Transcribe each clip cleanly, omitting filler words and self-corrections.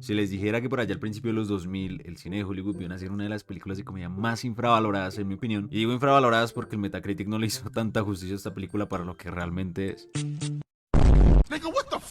Si les dijera que por allá al principio de los 2000 el cine de Hollywood vio nacer una de las películas de comedia más infravaloradas en mi opinión, y digo infravaloradas porque el Metacritic no le hizo tanta justicia a esta película para lo que realmente es.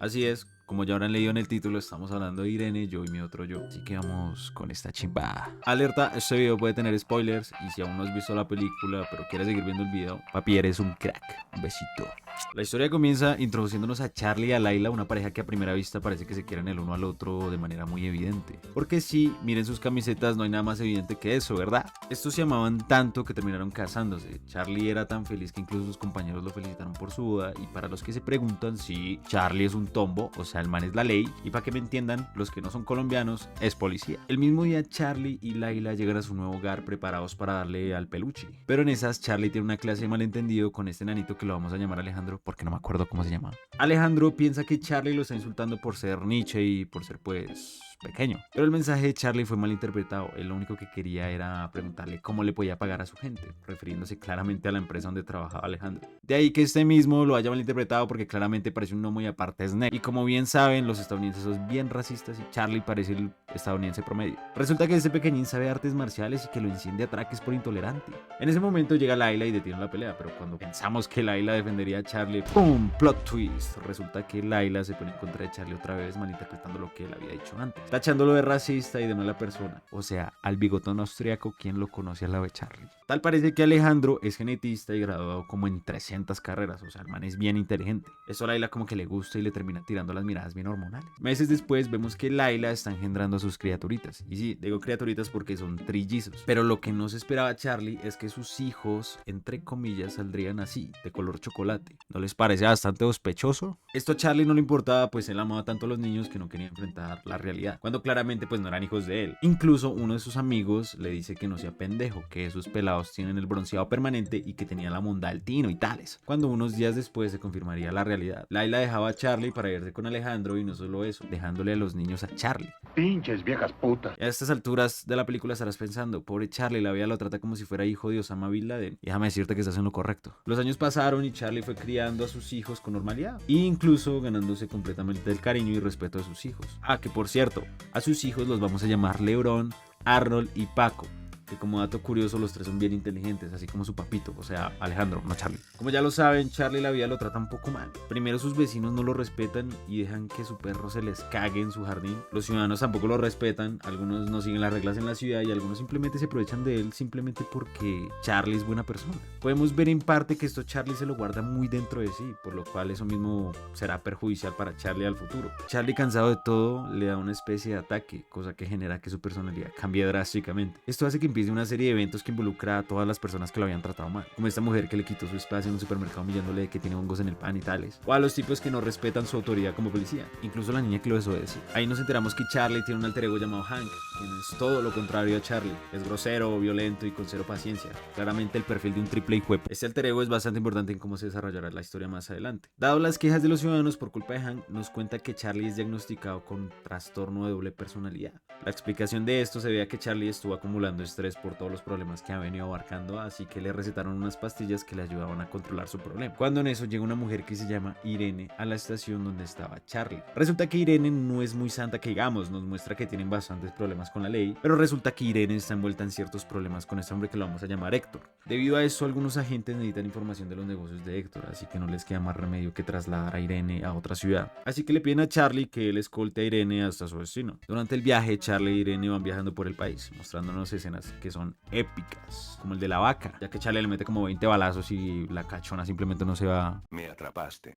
Así es, como ya habrán leído en el título, estamos hablando de Irene, yo y mi otro yo. Así que vamos con esta chimba. Alerta, este video puede tener spoilers y si aún no has visto la película pero quieres seguir viendo el video, papi, eres un crack. Un besito. La historia comienza introduciéndonos a Charlie y a Layla, una pareja que a primera vista parece que se quieren el uno al otro de manera muy evidente. Porque sí, miren sus camisetas, no hay nada más evidente que eso, ¿verdad? Estos se amaban tanto que terminaron casándose. Charlie era tan feliz que incluso sus compañeros lo felicitaron por su boda. Y para los que se preguntan si Charlie es un tombo, o sea, el man es la ley, y para que me entiendan, los que no son colombianos, es policía. El mismo día Charlie y Layla llegan a su nuevo hogar preparados para darle al peluche. Pero en esas Charlie tiene una clase de malentendido con este nanito que lo vamos a llamar Alejandro, porque no me acuerdo cómo se llama. Alejandro piensa que Charlie lo está insultando por ser Nietzsche y por ser pues pequeño. Pero el mensaje de Charlie fue malinterpretado. Él lo único que quería era preguntarle cómo le podía pagar a su gente, refiriéndose claramente a la empresa donde trabajaba Alejandro. De ahí que este mismo lo haya malinterpretado porque claramente parece un gnomo y aparte es negro. Y como bien saben, los estadounidenses son bien racistas y Charlie parece el estadounidense promedio. Resulta que este pequeñín sabe artes marciales y que lo enciende a traques por intolerante. En ese momento llega Layla y detiene la pelea, pero cuando pensamos que Layla defendería a Charlie, ¡pum! Plot twist. Resulta que Layla se pone en contra de Charlie otra vez, malinterpretando lo que él había dicho antes, tachándolo de racista y de mala persona. O sea, al bigotón austriaco, ¿quién lo conoce al lado de Charlie? Tal parece que Alejandro es genetista y graduado como en 300 carreras, o sea, el man es bien inteligente. Eso a Layla como que le gusta y le termina tirando las miradas bien hormonales. Meses después vemos que Layla está engendrando a sus criaturitas. Y sí, digo criaturitas porque son trillizos. Pero lo que no se esperaba Charlie es que sus hijos, entre comillas, saldrían así, de color chocolate. ¿No les parece bastante sospechoso? Esto a Charlie no le importaba, pues él amaba tanto a los niños que no quería enfrentar la realidad, cuando claramente pues no eran hijos de él. Incluso uno de sus amigos le dice que no sea pendejo, que esos pelados tienen el bronceado permanente y que tenían la monda del tino y tales. Cuando unos días después se confirmaría la realidad. Layla dejaba a Charlie para irse con Alejandro y no solo eso, dejándole a los niños a Charlie. Pinches viejas putas. Y a estas alturas de la película estarás pensando, pobre Charlie, la vida lo trata como si fuera hijo de Osama Bin Laden. Y déjame decirte que estás en lo correcto. Los años pasaron y Charlie fue criando a sus hijos con normalidad, e incluso ganándose completamente el cariño y respeto de sus hijos. Ah, que por cierto, a sus hijos los vamos a llamar LeBron, Arnold y Paco, que como dato curioso los tres son bien inteligentes, así como su papito, o sea, Alejandro, no Charlie. Como ya lo saben, Charlie la vida lo trata un poco mal. Primero sus vecinos no lo respetan y dejan que su perro se les cague en su jardín. Los ciudadanos tampoco lo respetan, algunos no siguen las reglas en la ciudad y algunos simplemente se aprovechan de él simplemente porque Charlie es buena persona. Podemos ver en parte que esto Charlie se lo guarda muy dentro de sí, por lo cual eso mismo será perjudicial para Charlie al futuro. Charlie, cansado de todo, le da una especie de ataque, cosa que genera que su personalidad cambie drásticamente. Esto hace que empiece una serie de eventos que involucra a todas las personas que lo habían tratado mal, como esta mujer que le quitó su espacio en un supermercado humillándole de que tiene hongos en el pan y tales, o a los tipos que no respetan su autoridad como policía, incluso la niña que lo desobedece. Ahí nos enteramos que Charlie tiene un alter ego llamado Hank, quien es todo lo contrario a Charlie. Es grosero, violento y con cero paciencia, claramente el perfil de un triple hijuepe. Este alter ego es bastante importante en cómo se desarrollará la historia más adelante. Dado las quejas de los ciudadanos por culpa de Hank, nos cuenta que Charlie es diagnosticado con trastorno de doble personalidad. La explicación de esto se ve a que Charlie estuvo acumulando estrés por todos los problemas que ha venido abarcando, así que le recetaron unas pastillas que le ayudaban a controlar su problema. Cuando en eso llega una mujer que se llama Irene a la estación donde estaba Charlie. Resulta que Irene no es muy santa que digamos, nos muestra que tienen bastantes problemas con la ley, pero resulta que Irene está envuelta en ciertos problemas con este hombre que lo vamos a llamar Héctor. Debido a eso, algunos agentes necesitan información de los negocios de Héctor, así que no les queda más remedio que trasladar a Irene a otra ciudad. Así que le piden a Charlie que él escolte a Irene hasta su destino. Durante el viaje, Charlie e Irene van viajando por el país, mostrándonos escenas que son épicas, como el de la vaca, ya que Charlie le mete como 20 balazos y la cachona simplemente no se va. Me atrapaste.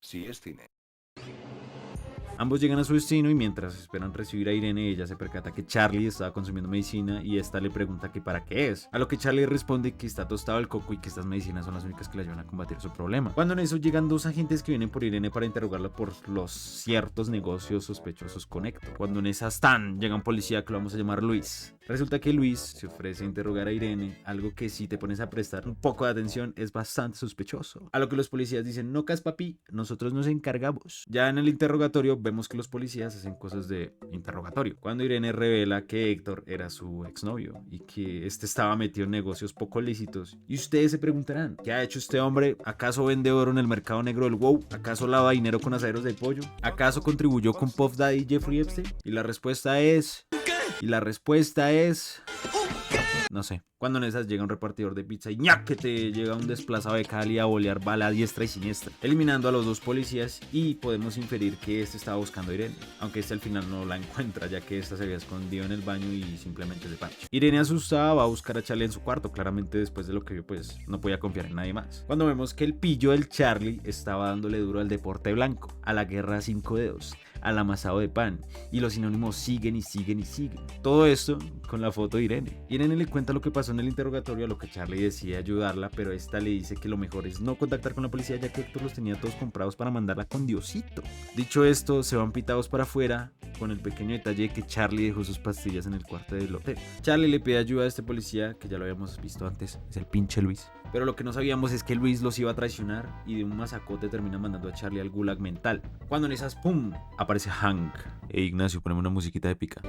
Sí es cine. Ambos llegan a su destino y mientras esperan recibir a Irene, ella se percata que Charlie estaba consumiendo medicina y esta le pregunta que para qué es. A lo que Charlie responde que está tostado el coco y que estas medicinas son las únicas que le ayudan a combatir su problema. Cuando en eso llegan dos agentes que vienen por Irene para interrogarla por los ciertos negocios sospechosos con Héctor. Cuando en esas llega un policía que lo vamos a llamar Luis. Resulta que Luis se ofrece a interrogar a Irene, algo que si te pones a prestar un poco de atención es bastante sospechoso. A lo que los policías dicen, no cas papi, nosotros nos encargamos. Ya en el interrogatorio vemos vemos que los policías hacen cosas de interrogatorio, cuando Irene revela que Héctor era su exnovio y que este estaba metido en negocios poco lícitos. Y ustedes se preguntarán, ¿qué ha hecho este hombre? ¿Acaso vende oro en el mercado negro del WoW? ¿Acaso lava dinero con asaderos de pollo? ¿Acaso contribuyó con Puff Daddy y Jeffrey Epstein? Y la respuesta es... no sé. Cuando en esas llega un repartidor de pizza y ñáquete, llega un desplazado de Cali a bolear bala a diestra y siniestra, eliminando a los dos policías, y podemos inferir que este estaba buscando a Irene, aunque este al final no la encuentra, ya que esta se había escondido en el baño y simplemente se parcha. Irene, asustada, va a buscar a Charlie en su cuarto, claramente después de lo que vio, pues no podía confiar en nadie más. Cuando vemos que el pillo del Charlie estaba dándole duro al deporte blanco, a la guerra a 5 dedos, al amasado de pan, y los sinónimos siguen y siguen y siguen. Todo esto con la foto de Irene. Irene le cuenta lo que pasó en el interrogatorio, a lo que Charlie decide ayudarla, pero esta le dice que lo mejor es no contactar con la policía, ya que Héctor los tenía todos comprados para mandarla con Diosito. Dicho esto, se van pitados para afuera, con el pequeño detalle de que Charlie dejó sus pastillas en el cuarto del hotel. Charlie le pide ayuda a este policía, que ya lo habíamos visto antes, es el pinche Luis. Pero lo que no sabíamos es que Luis los iba a traicionar y de un masacote termina mandando a Charlie al gulag mental. Cuando en esas, ¡pum!, aparece Hank. Ignacio, poneme una musiquita épica.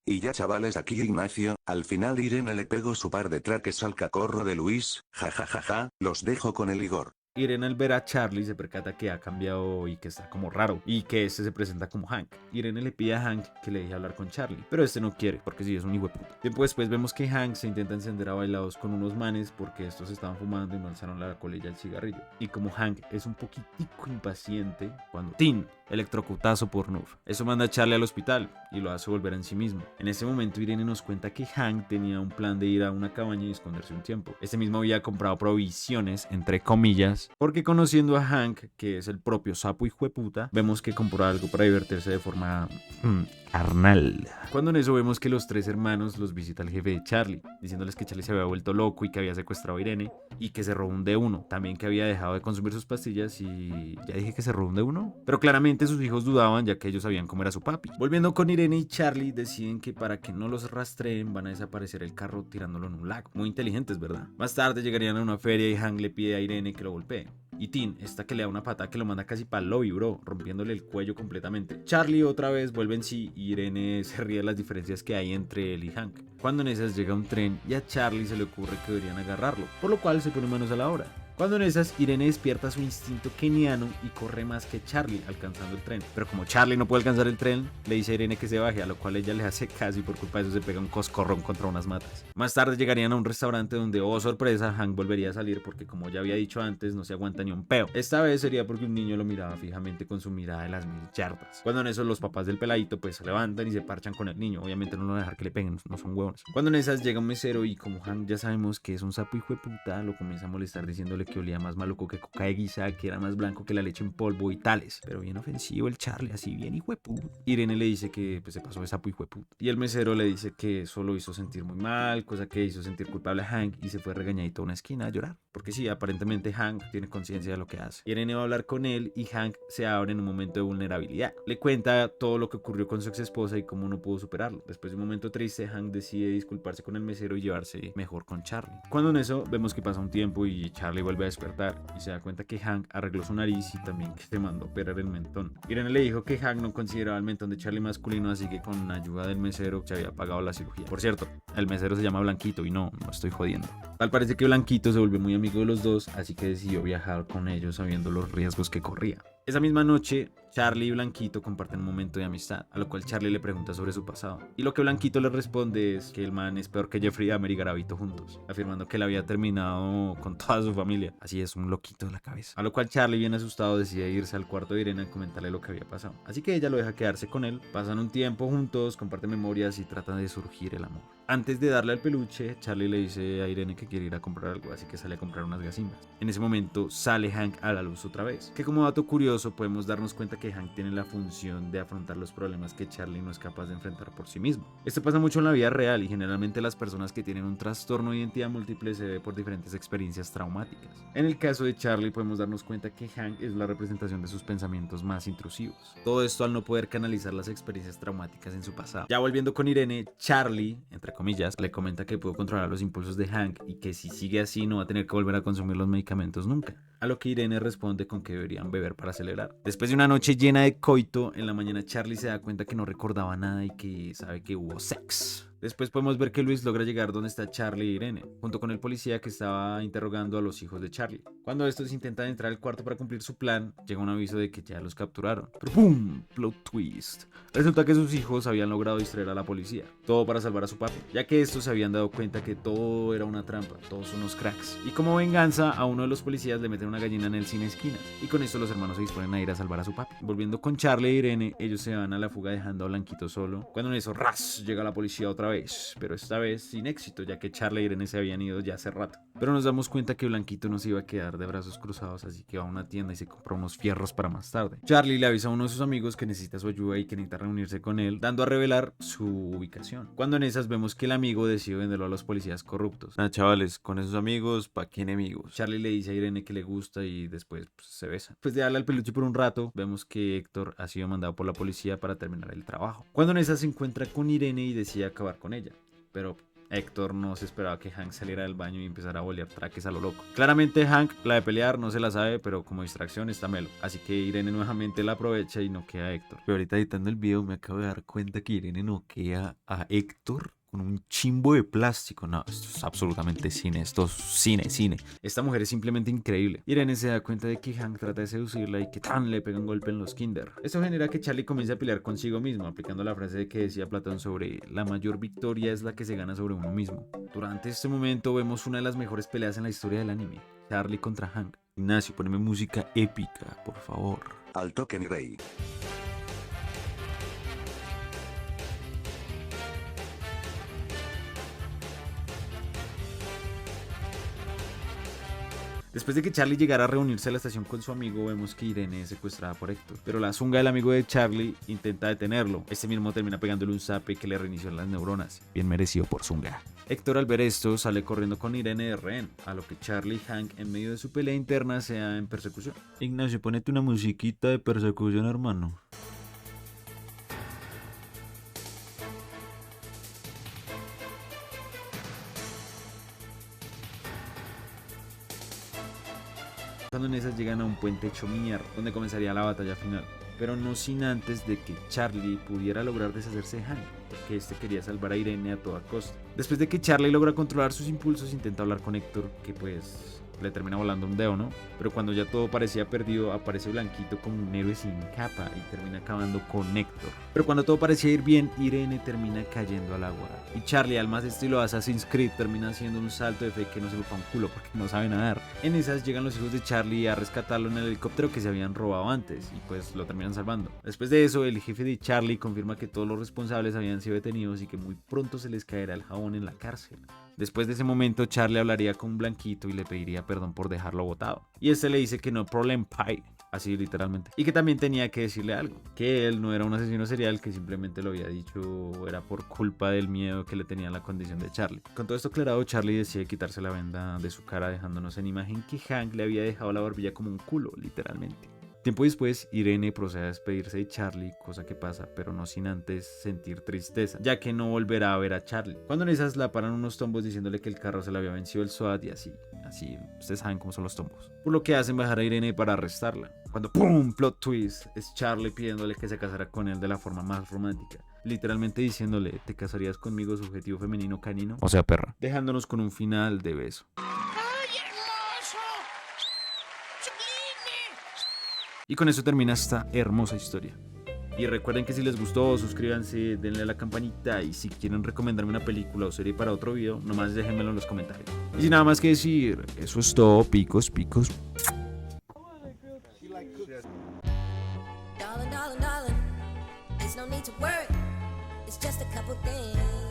Y ya chavales, aquí Ignacio, al final Irene le pegó su par de traques al cacorro de Luis, jajajaja, los dejo con el Igor. Irene, al ver a Charlie, se percata que ha cambiado y que está como raro, y que este se presenta como Hank. Irene le pide a Hank que le deje hablar con Charlie, pero este no quiere, porque sí es un hijo de puta. Tiempo después vemos que Hank se intenta encender a bailados con unos manes porque estos estaban fumando y no alzaron la colilla del cigarrillo. Y como Hank es un poquitico impaciente, cuando ¡tin!, electrocutazo por Nur. Eso manda a Charlie al hospital y lo hace volver en sí mismo. En ese momento Irene nos cuenta que Hank tenía un plan de ir a una cabaña y esconderse un tiempo. Este mismo había comprado provisiones, entre comillas, porque conociendo a Hank, que es el propio sapo hijueputa, vemos que compró algo para divertirse de forma carnal. Cuando en eso vemos que los tres hermanos los visita el jefe de Charlie, diciéndoles que Charlie se había vuelto loco y que había secuestrado a Irene y que se robó un D1, también que había dejado de consumir sus pastillas y ya dije que se robó un D1, pero claramente sus hijos dudaban ya que ellos sabían cómo era su papi. Volviendo con Irene y Charlie, deciden que para que no los rastreen van a desaparecer el carro tirándolo en un lago. Muy inteligentes, ¿verdad? Más tarde llegarían a una feria y Hank le pide a Irene que lo golpee. Y Tin, esta que le da una patada que lo manda casi para el lobby, bro, rompiéndole el cuello completamente. Charlie otra vez vuelve en sí y Irene se ríe de las diferencias que hay entre él y Hank. Cuando en esas llega un tren y a Charlie se le ocurre que deberían agarrarlo, por lo cual se pone manos a la obra. Cuando en esas, Irene despierta su instinto keniano y corre más que Charlie, alcanzando el tren. Pero como Charlie no puede alcanzar el tren, le dice a Irene que se baje, a lo cual ella le hace caso y por culpa de eso se pega un coscorrón contra unas matas. Más tarde llegarían a un restaurante donde, oh sorpresa, Hank volvería a salir porque, como ya había dicho antes, no se aguanta ni un peo. Esta vez sería porque un niño lo miraba fijamente con su mirada de las 1000 yardas. Cuando en eso los papás del peladito pues se levantan y se parchan con el niño. Obviamente no lo van a dejar que le peguen, no son huevones. Cuando en esas llega un mesero y como Hank ya sabemos que es un sapo hijo de puta, lo comienza a molestar diciéndole que olía más maluco que coca de guisa, que era más blanco que la leche en polvo y tales. Pero bien ofensivo el Charlie, así bien hijo de puta. Irene le dice que pues, se pasó de sapo hijo de puta. Y el mesero le dice que eso lo hizo sentir muy mal, cosa que hizo sentir culpable a Hank y se fue regañadito a una esquina a llorar. Porque sí, aparentemente Hank tiene conciencia de lo que hace. Irene va a hablar con él y Hank se abre en un momento de vulnerabilidad. Le cuenta todo lo que ocurrió con su ex esposa y cómo no pudo superarlo. Después de un momento triste, Hank decide disculparse con el mesero y llevarse mejor con Charlie. Cuando en eso vemos que pasa un tiempo y Charlie vuelve a despertar y se da cuenta que Hank arregló su nariz y también que se mandó a operar el mentón. Irene le dijo que Hank no consideraba el mentón de Charlie masculino, así que con ayuda del mesero se había pagado la cirugía. Por cierto, el mesero se llama Blanquito y no estoy jodiendo. Tal parece que Blanquito se volvió muy amigo de los dos, así que decidió viajar con ellos sabiendo los riesgos que corría. Esa misma noche, Charlie y Blanquito comparten un momento de amistad, a lo cual Charlie le pregunta sobre su pasado. Y lo que Blanquito le responde es que el man es peor que Jeffrey Dahmer y Garavito juntos, afirmando que él había terminado con toda su familia. Así es, un loquito de la cabeza. A lo cual Charlie, bien asustado, decide irse al cuarto de Irene a comentarle lo que había pasado. Así que ella lo deja quedarse con él, pasan un tiempo juntos, comparten memorias y tratan de surgir el amor. Antes de darle al peluche, Charlie le dice a Irene que quiere ir a comprar algo, así que sale a comprar unas gasimbas. En ese momento sale Hank a la luz otra vez, que como dato curioso curioso, podemos darnos cuenta que Hank tiene la función de afrontar los problemas que Charlie no es capaz de enfrentar por sí mismo. Esto pasa mucho en la vida real y generalmente las personas que tienen un trastorno de identidad múltiple se ve por diferentes experiencias traumáticas. En el caso de Charlie podemos darnos cuenta que Hank es la representación de sus pensamientos más intrusivos. Todo esto al no poder canalizar las experiencias traumáticas en su pasado. Ya volviendo con Irene, Charlie, entre comillas, le comenta que pudo controlar los impulsos de Hank y que si sigue así no va a tener que volver a consumir los medicamentos nunca. A lo que Irene responde con que deberían beber para celebrar. Después de una noche llena de coito, en la mañana Charlie se da cuenta que no recordaba nada y que sabe que hubo sexo. Después podemos ver que Luis logra llegar donde está Charlie y Irene, junto con el policía que estaba interrogando a los hijos de Charlie. Cuando estos intentan entrar al cuarto para cumplir su plan, llega un aviso de que ya los capturaron. Pero ¡pum! Plot twist. Resulta que sus hijos habían logrado distraer a la policía, todo para salvar a su papi, ya que estos se habían dado cuenta que todo era una trampa, todos unos cracks. Y como venganza, a uno de los policías le meten una gallina en el cine esquinas, y con esto los hermanos se disponen a ir a salvar a su papi. Volviendo con Charlie e Irene, ellos se van a la fuga dejando a Blanquito solo, cuando en eso, ¡ras!, llega la policía otra vez, pero esta vez sin éxito, ya que Charlie e Irene se habían ido ya hace rato. Pero nos damos cuenta que Blanquito no se iba a quedar de brazos cruzados, así que va a una tienda y se compra unos fierros para más tarde. Charlie le avisa a uno de sus amigos que necesita su ayuda y que necesita reunirse con él, dando a revelar su ubicación. Cuando en esas vemos que el amigo decide venderlo a los policías corruptos. Chavales, con esos amigos, ¿pa' qué enemigos? Charlie le dice a Irene que le gusta y después se besan. Después de darle al peluche por un rato, vemos que Héctor ha sido mandado por la policía para terminar el trabajo. Cuando en esas se encuentra con Irene y decide acabar con ella, pero Héctor no se esperaba que Hank saliera del baño y empezara a bolear traques a lo loco. Claramente Hank, la de pelear, no se la sabe, pero como distracción está melo. Así que Irene nuevamente la aprovecha y noquea a Héctor. Pero ahorita editando el video me acabo de dar cuenta que Irene noquea a Héctor con un chimbo de plástico. No, esto es absolutamente cine, esto es cine. Esta mujer es simplemente increíble. Irene se da cuenta de que Hank trata de seducirla y que tan le pega un golpe en los kinder. Esto genera que Charlie comience a pelear consigo mismo, aplicando la frase que decía Platón sobre la mayor victoria es la que se gana sobre uno mismo. Durante este momento vemos una de las mejores peleas en la historia del anime, Charlie contra Hank. Ignacio, poneme música épica, por favor. Al toque mi rey. Después de que Charlie llegara a reunirse a la estación con su amigo, vemos que Irene es secuestrada por Héctor. Pero la zunga del amigo de Charlie intenta detenerlo. Este mismo termina pegándole un zape que le reinició las neuronas. Bien merecido por zunga. Héctor al ver esto sale corriendo con Irene de rehén, a lo que Charlie y Hank en medio de su pelea interna se dan en persecución. Ignacio, ponete una musiquita de persecución, hermano. Cuando en esas llegan a un puente hecho mierda, donde comenzaría la batalla final. Pero no sin antes de que Charlie pudiera lograr deshacerse de Hank, porque este quería salvar a Irene a toda costa. Después de que Charlie logra controlar sus impulsos, intenta hablar con Héctor, que pues le termina volando un dedo, ¿no? Pero cuando ya todo parecía perdido, aparece Blanquito como un héroe sin capa y termina acabando con Héctor. Pero cuando todo parecía ir bien, Irene termina cayendo al agua. Y Charlie, al más estilo Assassin's Creed, termina haciendo un salto de fe que no se lo pa' un culo porque no sabe nadar. En esas llegan los hijos de Charlie a rescatarlo en el helicóptero que se habían robado antes y pues lo terminan salvando. Después de eso, el jefe de Charlie confirma que todos los responsables habían sido detenidos y que muy pronto se les caerá el jabón en la cárcel. Después de ese momento, Charlie hablaría con Blanquito y le pediría perdón por dejarlo botado. Y este le dice que no problem pie, así literalmente. Y que también tenía que decirle algo, que él no era un asesino serial, que simplemente lo había dicho era por culpa del miedo que le tenía la condición de Charlie. Con todo esto aclarado, Charlie decide quitarse la venda de su cara, dejándonos en imagen que Hank le había dejado la barbilla como un culo, literalmente. Tiempo después, Irene procede a despedirse de Charlie, cosa que pasa, pero no sin antes sentir tristeza, ya que no volverá a ver a Charlie. Cuando en esas la paran unos tombos diciéndole que el carro se le había vencido el SWAT y así, ustedes saben cómo son los tombos. Por lo que hacen bajar a Irene para arrestarla. Cuando ¡pum! Plot twist, es Charlie pidiéndole que se casara con él de la forma más romántica. Literalmente diciéndole, ¿te casarías conmigo, subjetivo femenino canino? O sea, perra. Dejándonos con un final de beso. Y con eso termina esta hermosa historia. Y recuerden que si les gustó, suscríbanse, denle a la campanita y si quieren recomendarme una película o serie para otro video, nomás déjenmelo en los comentarios. Y sin nada más que decir, eso es todo, picos. Darling, darling, darling, there's no need to worry. It's just a couple things.